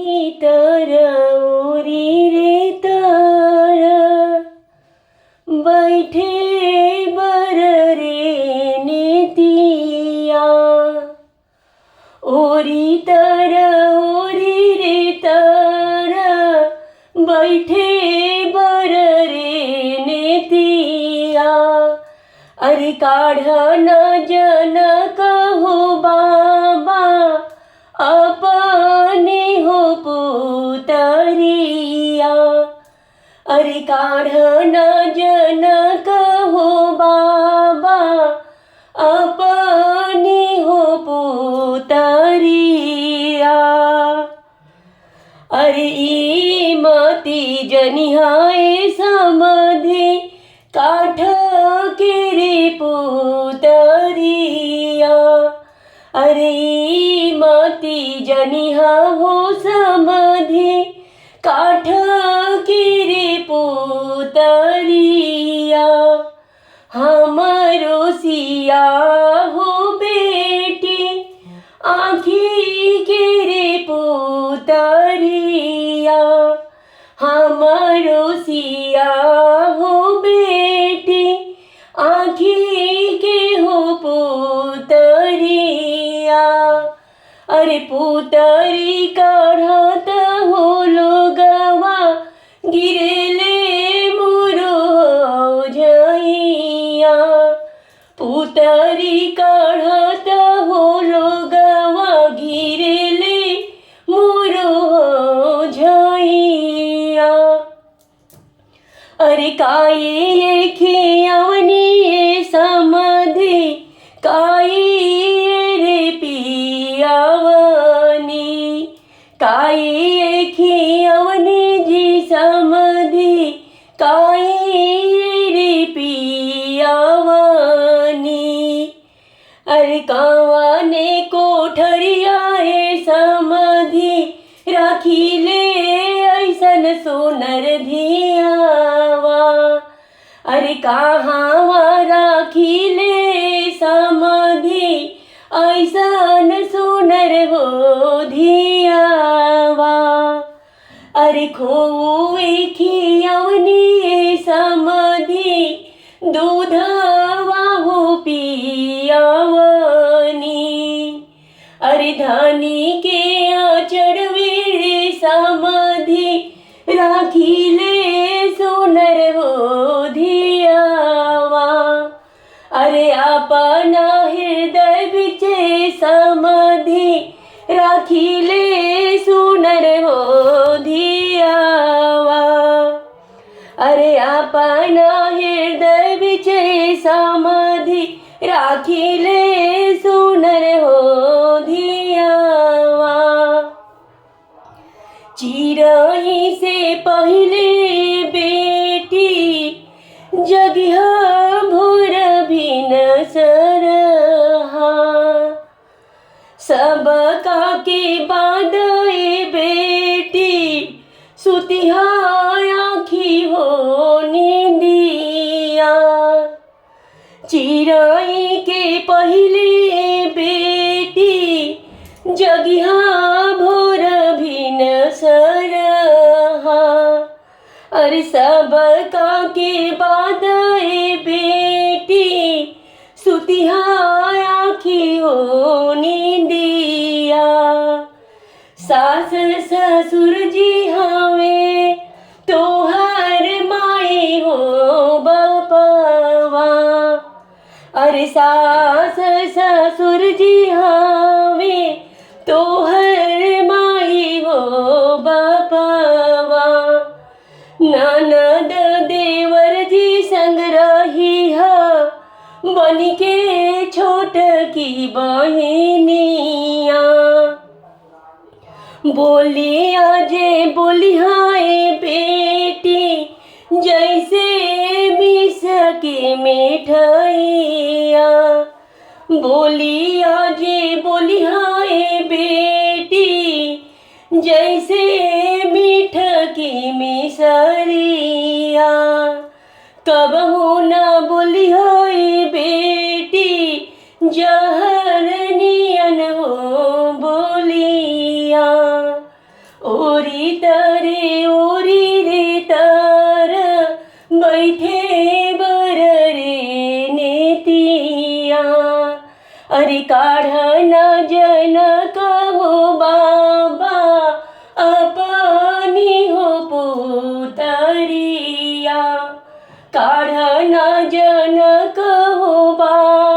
तर ओरी रे तर बैठे बर रे नेतिया ओरी रे तर बैठे बर रे नेतिया अरे काढ़ न जन कहो बाबा अपने हो पुतरिया अरे काढ़ न जन कहो बाबा अपने हो पुतरिया अरे ई मती जनिहाए समधि काठ के रे पुतरिया अरे मती जनिहा हो समधि काठ की रे पुतरिया हमरो सिया हो बेटी आँखी के रे पुतरिया हमरो सिया हो बेटी आँखी के हो पुतरिया अरे पुतरी काढ़त हो लोगवा गिरेले मुरो झइया पुतरी काढ़त हो लोगवा गिरेले मुरो झइया अरे काये खियवनी समधि काई रे पियावनी काई खियवनी जी समधि काई रे पियावनी अरे कावाने कोठरिया समधि राखीले ऐसन सोनर धियावा अरे कहाँ राखीले समधि ऐसन सोनर हो धियावा अरे खोए खियवनी समधि दूधवा हो पियावनी अरे धानी के आचरवे समधि राखीले सोनर हो धियावा अरे अपना हृदय बिचे समधि राखीले सोनर हो धियावा अरे अपना हृदय बिचे समधि राखीले सोनर हो धियावा चिरही से पहले बेटी जगिहा भोर भिन सरहा सब का के बाद बेटी सुतिहा आँखी हो नींदिया चिराई के पहले बेटी जगिहा भोर भिन सरहा अरे सब का के बाद बेटी सुतिहा आँखी हो नींदिया सास ससुर जी हवे तोहर माई हो बपवा अरे सास ससुर जी हवे तोहर माई हो बपवा ननद देवर जी संग रही हा बनी के छोट की बहिनिया बोली आजे बोली हाय बेटी जैसे मिस की मिठाइया बोली आजे बोली हाय बेटी जैसे मीठ की मिसरिया कब हो ना बोली हाय बेटी जहर नियन हो बोलिया ओ अरे काढ़ना जनक हो बाबा अपनी हो पुतरिया, काढ़ना जनक हो बाबा